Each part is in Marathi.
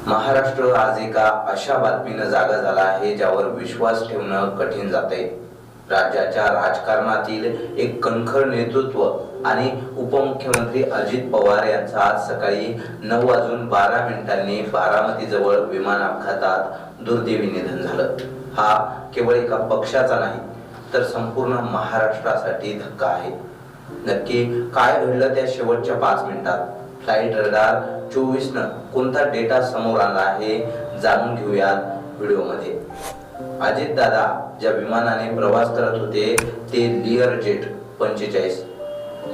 महाराष्ट्र आज एका अशा बातमीनं जागा झाला आहे ज्यावर विश्वास ठेवणं कठीण जाते। राज्याच्या राजकारणातील एक कणखर नेतृत्व आणि उपमुख्यमंत्री अजित पवार यांचं आज सकाळी 9:12 बारामती जवळ विमान अपघातात दुर्दैवी निधन झालं। हा केवळ एका पक्षाचा नाही तर संपूर्ण महाराष्ट्रासाठी धक्का आहे। नक्की काय घडलं त्या शेवटच्या 5 मिनिटात? फ्लाइट रडार 24 न कोणता डेटा समोर आला आहे जाणून घेऊयात व्हिडिओमध्ये। अजित दादा ज्या विमानाने प्रवास करत होते ते लिअर जेट 45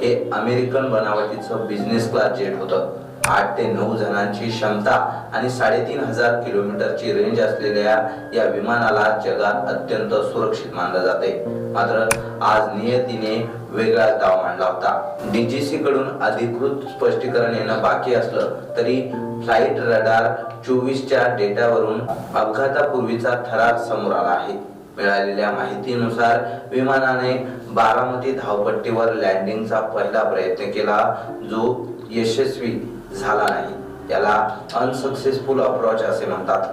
हे अमेरिकन बनावटीचं बिझनेस क्लास जेट होतं। 8 ते 9 जणांची क्षमता आणि 3,500 किलोमीटरची रेंज असलेल्या या विमानाला जगात अत्यंत सुरक्षित मानलं जाते। मात्र आज नियतीने वेगळा दाव मांडला होता। डीजीसी कडून अधिकृत स्पष्टीकरण येणं बाकी असलं तरी फ्लाइट रडार 24 च्या डेटावरून अपघातापूर्वीचा थरार समोर आला आहे। मिळालेल्या माहितीनुसार विमानाने बारामती धावपट्टीवर लँडिंगचा पहिला प्रयत्न केला जो यशस्वी झाला नाही। याला अनसक्सेसफुल अप्रोच असे म्हणतात।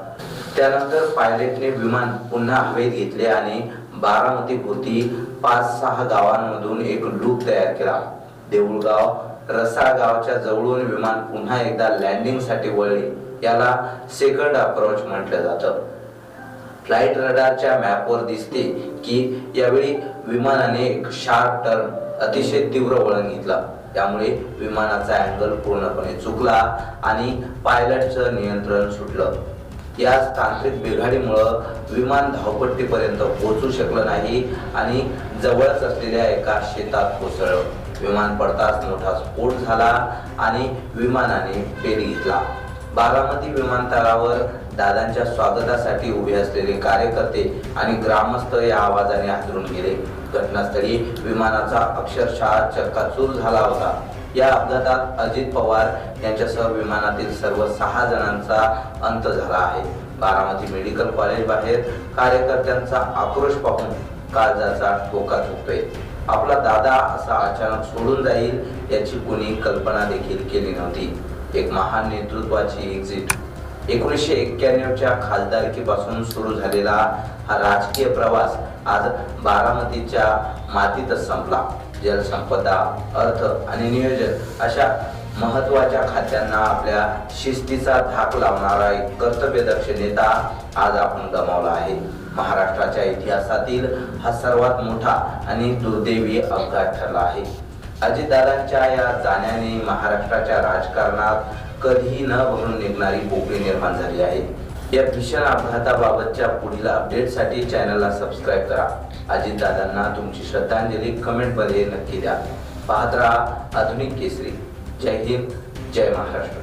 त्यानंतर पायलटने विमान पुन्हा हवेत घेतले आणि बारामतीभोवती 5-6 गावांमधून एक लूप तयार केला। देऊळगाव रसाळ गावच्या जवळून विमान पुन्हा एकदा लँडिंग साठी वळले। याला सेकंड अप्रोच म्हटलं जातं। फ्लाइट रडारच्या मॅपवर दिसते की यावेळी विमानाने एक शार्प टर्न अतिशय तीव्र वळण घेतला। त्यामुळे विमानाचा अँगल पूर्णपणे चुकला आणि पायलटचं नियंत्रण सुटलं। या तांत्रिक बिघाडीमुळे विमान धावपट्टीपर्यंत पोहोचू शकलं नाही आणि जवळच असलेल्या एका शेतात कोसळलं। विमान पडताच मोठा स्फोट झाला आणि विमानाने पेट घेतला। बारामती विमानतळावर दादांच्या स्वागतासाठी उभे असलेले कार्यकर्ते आणि ग्रामस्थ या आवाजाने हादरून गेले। घटनास्थळी विमानाचा अक्षरशः चक्काचूर झाला होता। या अपघातात अजित पवार यांच्यासह विमानातील सर्व 6 जणांचा अंत झाला आहे। बारामती मेडिकल कॉलेज बाहेर कार्यकर्त्यांचा आक्रोश पाहून काळजाचा ठोका थुकतोय। आपला दादा असा अचानक सोडून जाईल याची कोणी कल्पना देखील केली नव्हती। एक महान नेतृत्वाची एक्झिट। 1991 च्या खासदारकीपासून सुरू झालेला हा राजकीय प्रवास आज बारामतीच्या मातीतच संपला। जलसंपदा, अर्थ आणि नियोजन अशा महत्वाच्या खात्यांना आपल्या शिस्तीचा धाक लावणारा एक कर्तव्यदक्ष नेता आज आपण गमावला आहे। महाराष्ट्राच्या इतिहासातील हा सर्वात मोठा आणि दुर्दैवी अपघात ठरला आहे। अजितदादांच्या या जाण्याने महाराष्ट्राच्या राजकारणात कधीही न भरून निघणारी पोकळी निर्माण झाली आहे। या भीषण अपघाताबाबतच्या पुढील अपडेटसाठी चॅनलला सबस्क्राईब करा। अजितदादांना तुमची श्रद्धांजली कमेंटमध्ये नक्की द्या। पाहत रहा आधुनिक केसरी। जय हिंद, जय महाराष्ट्र।